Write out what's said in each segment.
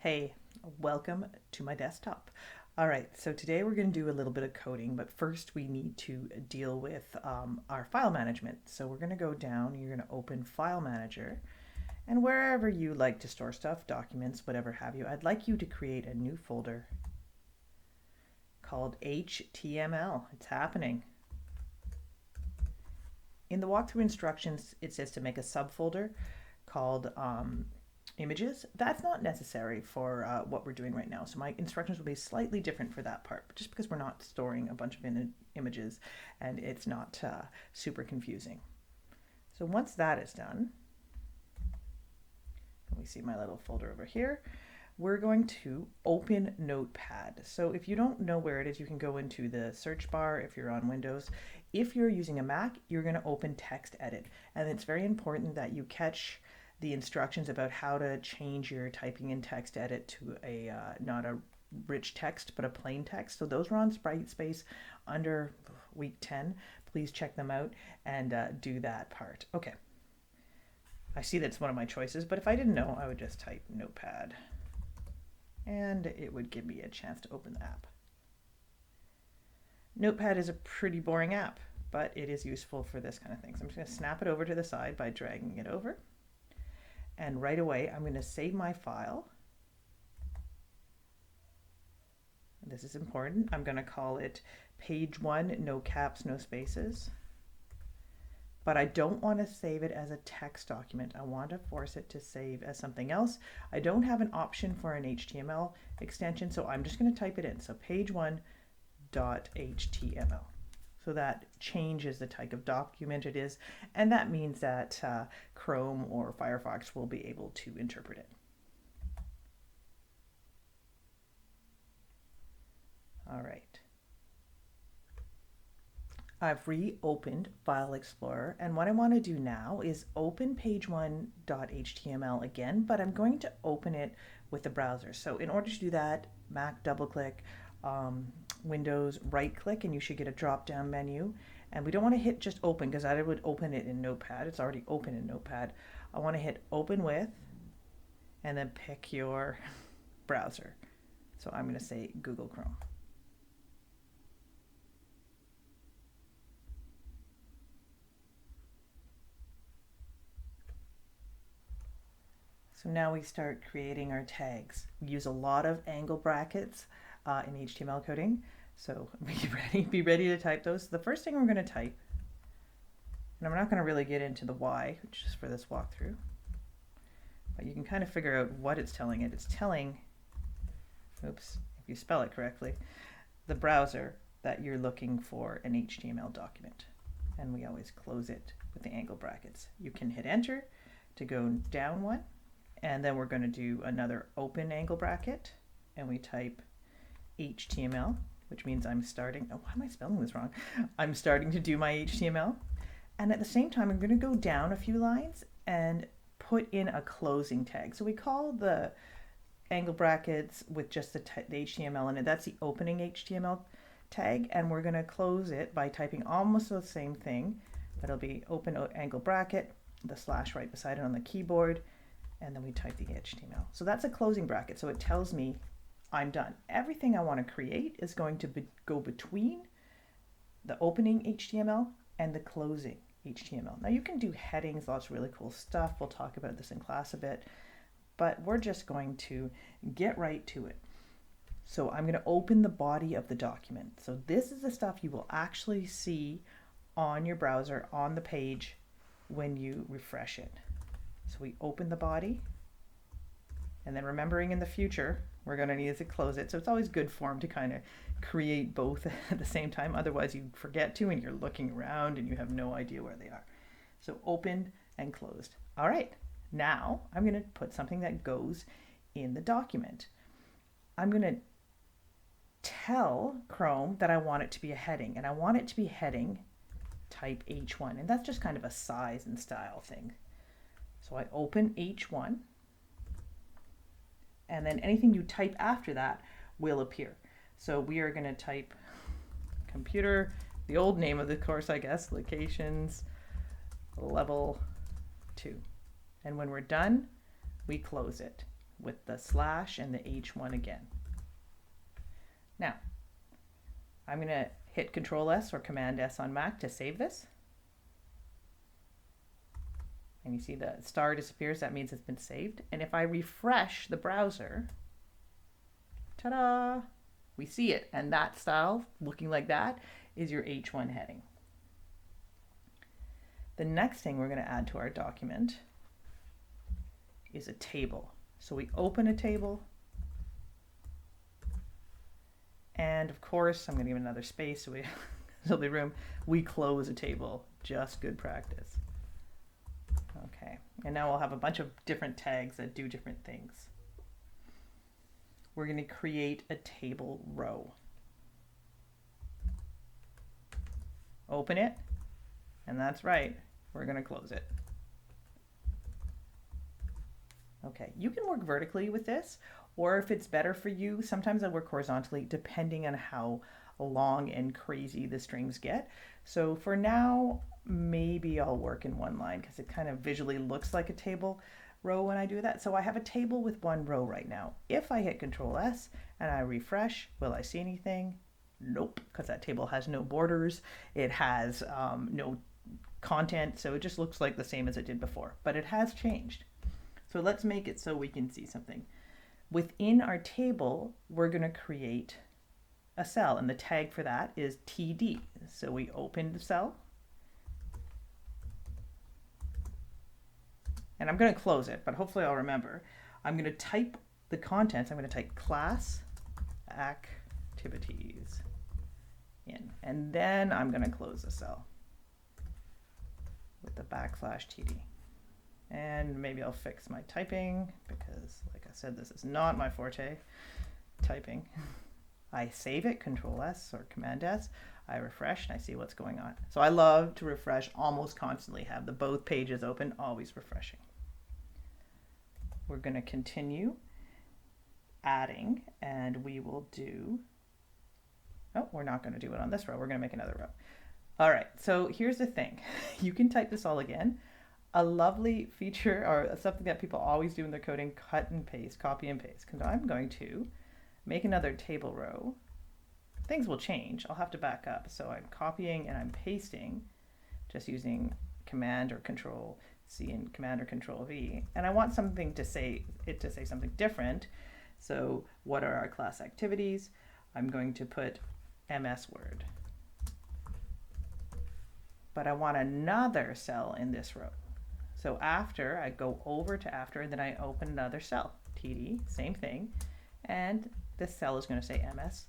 Hey, welcome to my desktop. All right, so today we're going to do a little bit of coding, but first we need to deal with our file management. So we're going to go down, you're going to open File Manager, and wherever you like to store stuff, documents, whatever have you, I'd like you to create a new folder called HTML. It's happening. In the walkthrough instructions, it says to make a subfolder called images. That's not necessary for what we're doing right now. So my instructions will be slightly different for that part, just because we're not storing a bunch of images and it's not super confusing. So once that is done, we see my little folder over here, we're going to open Notepad. So if you don't know where it is, you can go into the search bar if you're on Windows. If you're using a Mac, you're going to open Text Edit. And it's very important that you catch the instructions about how to change your typing in Text Edit to a not a rich text but a plain text. So those are on Brightspace under week 10. Please check them out and do that part. Okay, I see that's one of my choices, but if I didn't know, I would just type Notepad and it would give me a chance to open the app. Notepad is a pretty boring app, but it is useful for this kind of thing. So I'm just going to snap it over to the side by dragging it over. And right away, I'm going to save my file. This is important. I'm going to call it page 1, no caps, no spaces. But I don't want to save it as a text document. I want to force it to save as something else. I don't have an option for an HTML extension, so I'm just going to type it in. So page1.html. So that changes the type of document it is, and that means that Chrome or Firefox will be able to interpret it. All right. I've reopened File Explorer, and what I want to do now is open page1.html again, but I'm going to open it with the browser. So in order to do that, Mac double-click, Windows right click, and you should get a drop down menu, and we don't want to hit just open because I would open it in Notepad. It's already open in Notepad. I want to hit open with and then pick your browser. So I'm going to say Google Chrome. So now we start creating our tags. We use a lot of angle brackets in HTML coding. So be ready to type those. The first thing we're going to type, and I'm not going to really get into the why, which is for this walkthrough, but you can kind of figure out what it's telling it. It's telling, oops, if you spell it correctly, the browser that you're looking for an HTML document. And we always close it with the angle brackets. You can hit enter to go down one, and then we're going to do another open angle bracket, and we type HTML, which means I'm starting, oh, why am I spelling this wrong? I'm starting to do my HTML. And at the same time, I'm going to go down a few lines and put in a closing tag. So we call the angle brackets with just the HTML in it. That's the opening HTML tag. And we're going to close it by typing almost the same thing. But it'll be open angle bracket, the slash right beside it on the keyboard, and then we type the HTML. So that's a closing bracket. So it tells me I'm done. Everything I want to create is going to go between the opening HTML and the closing HTML. Now you can do headings, lots of really cool stuff. We'll talk about this in class a bit, but we're just going to get right to it. So I'm going to open the body of the document. So this is the stuff you will actually see on your browser on the page when you refresh it. So we open the body, and then remembering in the future, we're going to need to close it. So it's always good form to kind of create both at the same time. Otherwise you forget to and you're looking around and you have no idea where they are. So opened and closed. All right, now I'm going to put something that goes in the document. I'm going to tell Chrome that I want it to be a heading, and I want it to be heading type H1. And that's just kind of a size and style thing. So I open H1. And then anything you type after that will appear. So we are going to type computer, the old name of the course, I guess, locations, level 2. And when we're done, we close it. with the slash and the H1 again. Now, I'm going to hit Control S or Command S on Mac to save this. And you see the star disappears, that means it's been saved. And if I refresh the browser, ta-da, we see it. And that style, looking like that, is your H1 heading. The next thing we're going to add to our document is a table. So we open a table. And of course, I'm going to give another space so we so the room. We close a table. Just good practice. Okay, and now we'll have a bunch of different tags that do different things. We're going to create a table row. Open it, and that's right, we're going to close it. Okay, you can work vertically with this, or if it's better for you, sometimes I work horizontally depending on how long and crazy the strings get. So for now, maybe I'll work in one line because it kind of visually looks like a table row when I do that. So I have a table with one row right now. If I hit Control S and I refresh, will I see anything? Nope, because that table has no borders. It has no content, so it just looks like the same as it did before, but it has changed. So let's make it so we can see something. Within our table, we're going to create a cell, and the tag for that is TD. So we open the cell, and I'm going to close it, but hopefully I'll remember. I'm going to type the contents. I'm going to type class activities in, and then I'm going to close the cell with the /TD. And maybe I'll fix my typing because, like I said, this is not my forte, typing. I save it, Control S or Command S. I refresh and I see what's going on. So I love to refresh almost constantly, have the both pages open, always refreshing. We're going to continue adding, and we will do, oh, we're not going to do it on this row. We're going to make another row. All right, so here's the thing. You can type this all again. A lovely feature, or something that people always do in their coding, cut and paste, copy and paste. Because I'm going to make another table row. Things will change. I'll have to back up. So I'm copying and I'm pasting, just using Command or Control C and Command or Control V. And I want something to say, it to say something different. So what are our class activities? I'm going to put MS Word. But I want another cell in this row. So after, I go over to after, and then I open another cell, TD, same thing. And this cell is going to say MS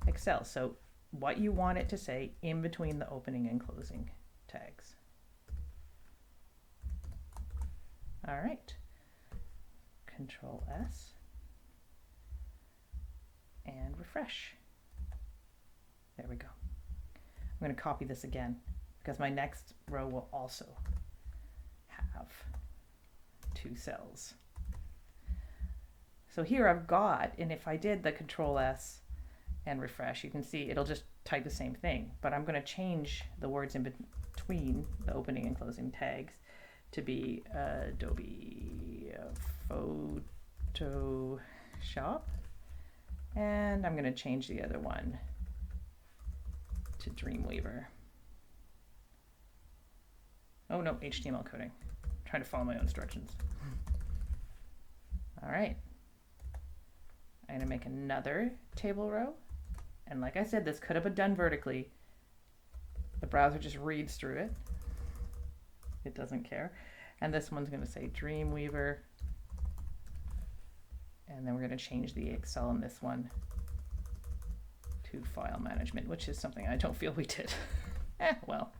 Excel. So what you want it to say in between the opening and closing tags. All right, Control S and refresh. There we go. I'm going to copy this again because my next row will also have two cells. So here I've got, and if I did the Control S and refresh, you can see it'll just type the same thing, but I'm going to change the words in between the opening and closing tags to be Adobe Photoshop, and I'm going to change the other one to Dreamweaver. Oh no, HTML coding. I'm trying to follow my own instructions. All right. I'm gonna make another table row. And like I said, this could have been done vertically. The browser just reads through it. It doesn't care. And this one's gonna say Dreamweaver. And then we're gonna change the Excel in this one to file management, which is something I don't feel we did. Well.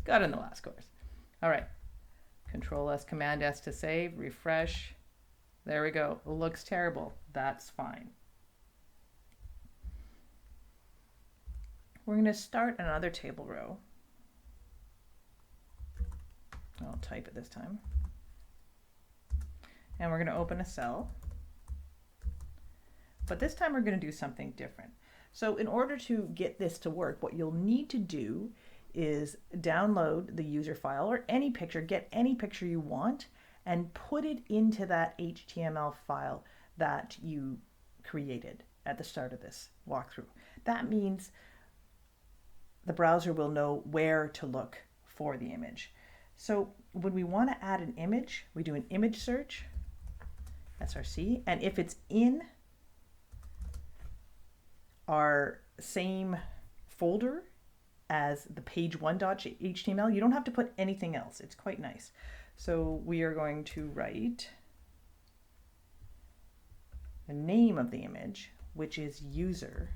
Got it in the last course. All right, Control S, Command S to save, refresh. There we go. It looks terrible. That's fine. We're going to start another table row. I'll type it this time. And we're going to open a cell. But this time we're going to do something different. So in order to get this to work, what you'll need to do is download the user file or any picture, get any picture you want, and put it into that HTML file that you created at the start of this walkthrough. That means the browser will know where to look for the image. So when we want to add an image, we do an image search, src, and if it's in our same folder as the page1.html, you don't have to put anything else. It's quite nice. So we are going to write the name of the image, which is user.jpg.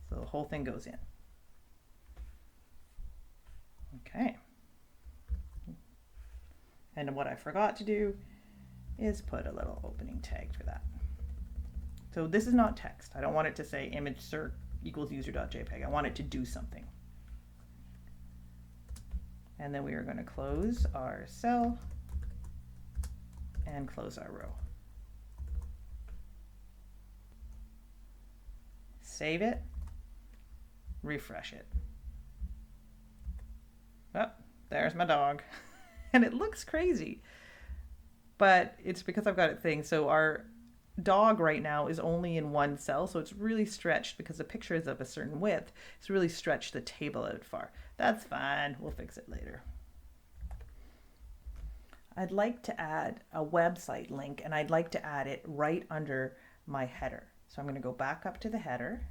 So the whole thing goes in. Okay. And what I forgot to do is put a little opening tag for that. So this is not text. I don't want it to say image cert equals user.jpg. I want it to do something. And then we are going to close our cell and close our row. Save it, refresh it. Oh, there's my dog. And it looks crazy, but it's because I've got it thing. So our dog right now is only in one cell, so it's really stretched because the picture is of a certain width. It's really stretched the table out far. That's fine, we'll fix it later. I'd like to add a website link, and I'd like to add it right under my header. So I'm going to go back up to the header,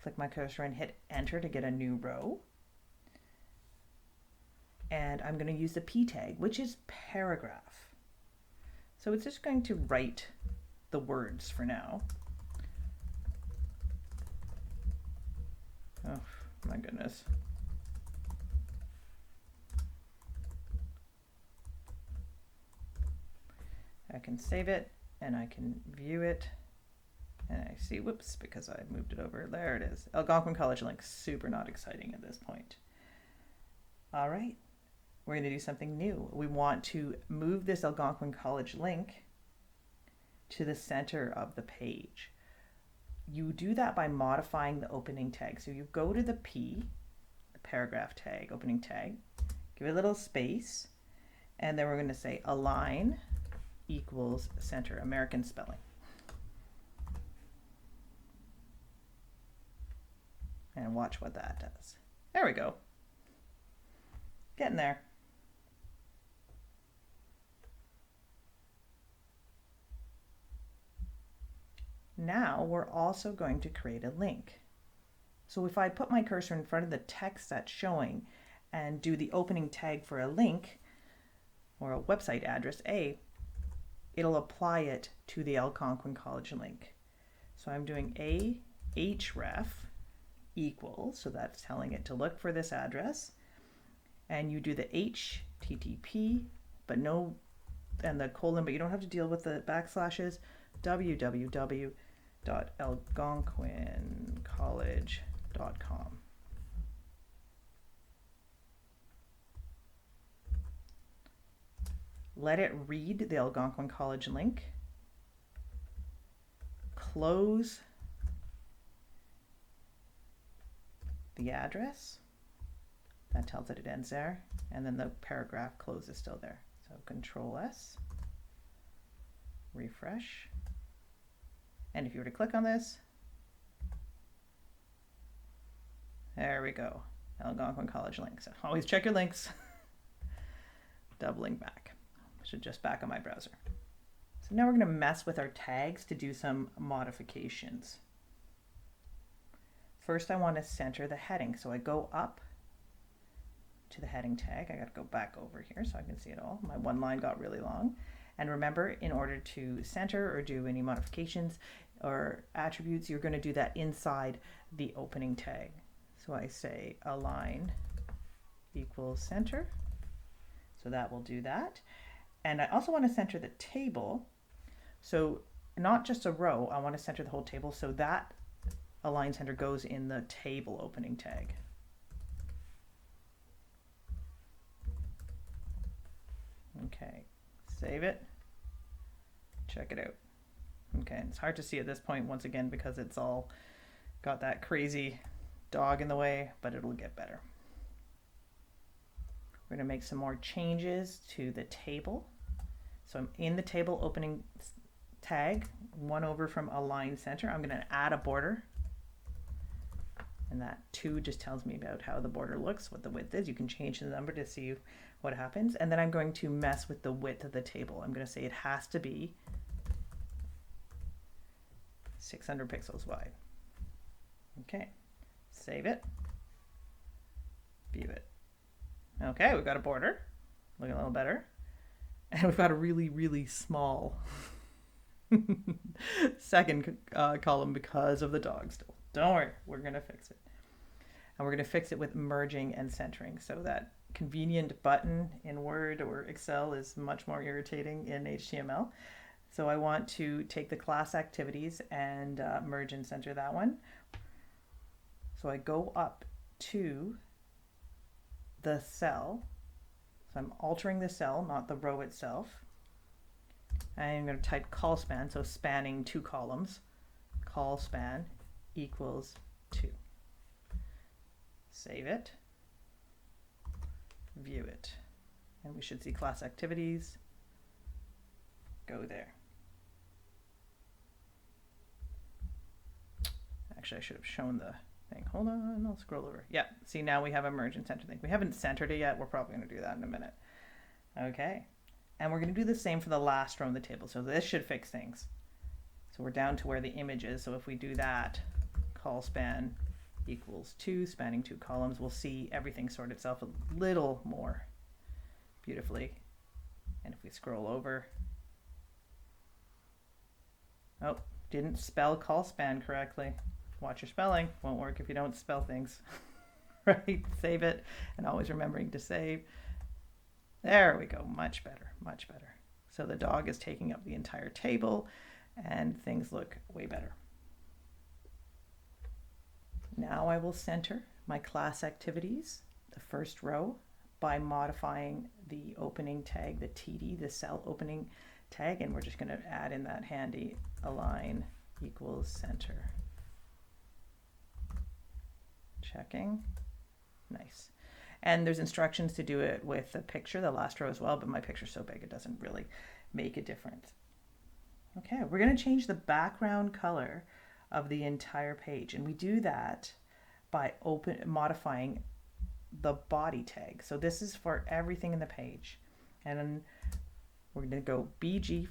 click my cursor and hit enter to get a new row. And I'm going to use the p tag, which is paragraph. So it's just going to write the words for now. Oh my goodness. I can save it and I can view it. And I see, whoops, because I moved it over. There it is. Algonquin College link, super not exciting at this point. All right, we're going to do something new. We want to move this Algonquin College link to the center of the page. You do that by modifying the opening tag. So you go to the P, the paragraph tag, opening tag, give it a little space, and then we're going to say align equals center, American spelling. And watch what that does. There we go. Getting there. Now we're also going to create a link. So if I put my cursor in front of the text that's showing and do the opening tag for a link or a website address A, it'll apply it to the Algonquin College link. So I'm doing a href equals, so that's telling it to look for this address, and you do the http, but no, and the colon, but you don't have to deal with the backslashes, www.algonquincollege.com. Let it read the Algonquin College link, close the address, that tells it it ends there, and then the paragraph closes still there. So Control S, refresh, and if you were to click on this, there we go, Algonquin College link. So always check your links. Doubling back. I should just back on my browser. So now we're going to mess with our tags to do some modifications. First, I want to center the heading. So I go up to the heading tag. I got to go back over here so I can see it all. My one line got really long. And remember, in order to center or do any modifications or attributes, you're going to do that inside the opening tag. So I say align equals center. So that will do that. And I also want to center the table. So not just a row, I want to center the whole table. So that align center goes in the table opening tag. Okay, save it, check it out. Okay, it's hard to see at this point once again because it's all got that crazy dog in the way, but it'll get better. We're going to make some more changes to the table. So I'm in the table opening tag, one over from align center. I'm going to add a border. And that 2 just tells me about how the border looks, what the width is. You can change the number to see what happens. And then I'm going to mess with the width of the table. I'm going to say it has to be 600 pixels wide. Okay, save it, view it. Okay, we've got a border, looking a little better. And we've got a really, really small second column because of the dog still. Don't worry, we're going to fix it. And we're going to fix it with merging and centering. So that convenient button in Word or Excel is much more irritating in HTML. So I want to take the class activities and merge and center that one. So I go up to the cell. So I'm altering the cell, not the row itself. I'm going to type call span, so spanning 2 columns. Call span equals 2. Save it, view it, and we should see class activities go there. Actually, I should have shown the thing. Hold on, I'll scroll over. Yeah, see, now we have a merge and center thing. We haven't centered it yet. We're probably going to do that in a minute. Okay, and we're going to do the same for the last row of the table. So this should fix things. So we're down to where the image is. So if we do that, call span equals 2, spanning 2 columns, we'll see everything sort itself a little more beautifully. And if we scroll over, oh, didn't spell call span correctly. Watch your spelling. Won't work if you don't spell things. Right? Save it, and always remembering to save. There we go. Much better, much better. So the dog is taking up the entire table, and things look way better. Now I will center my class activities, the first row, by modifying the opening tag, the TD, the cell opening tag, and we're just going to add in that handy align equals center. Checking. Nice. And there's instructions to do it with a picture, the last row as well, but my picture's so big it doesn't really make a difference. Okay, we're going to change the background color of the entire page, and we do that by modifying the body tag. So this is for everything in the page, and then we're going to go BG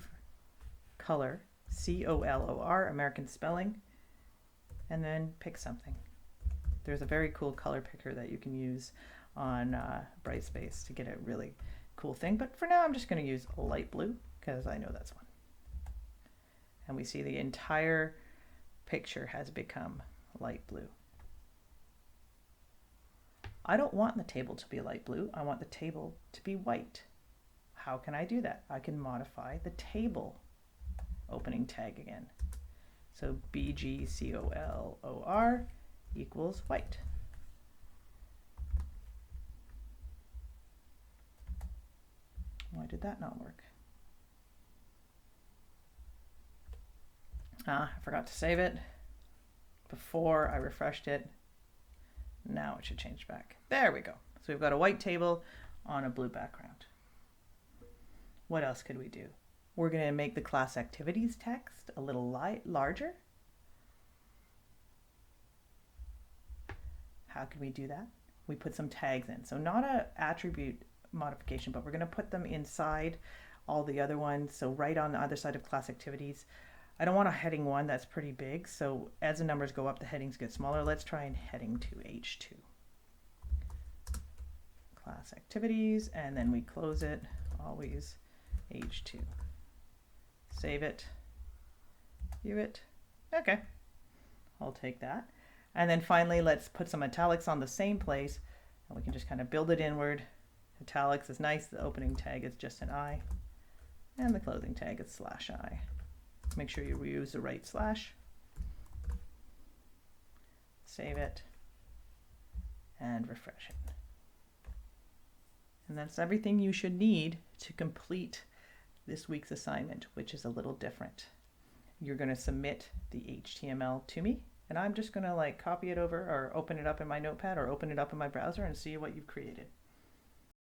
color, COLOR, American spelling, and then pick something. There's a very cool color picker that you can use on Brightspace to get a really cool thing, but for now I'm just going to use light blue because I know that's one. And we see the entire picture has become light blue. I don't want the table to be light blue. I want the table to be white. How can I do that? I can modify the table opening tag again. So BGCOLOR equals white. Why did that not work? I forgot to save it before I refreshed it. Now it should change back. There we go. So we've got a white table on a blue background. What else could we do? We're going to make the class activities text a little larger. How can we do that? We put some tags in. So not an attribute modification, but we're going to put them inside all the other ones. So right on the other side of class activities. I don't want a heading 1 that's pretty big, so as the numbers go up, the headings get smaller. Let's try in heading 2, H2. Class activities, and then we close it, always H2. Save it, view it. Okay, I'll take that. And then finally, let's put some italics on the same place, and we can just kind of build it inward. Italics is nice, the opening tag is just an I, and the closing tag is /I. Make sure you reuse the right slash. Save it and refresh it. And that's everything you should need to complete this week's assignment, which is a little different. You're going to submit the HTML to me, and I'm just going to copy it over or open it up in my notepad or open it up in my browser and see what you've created.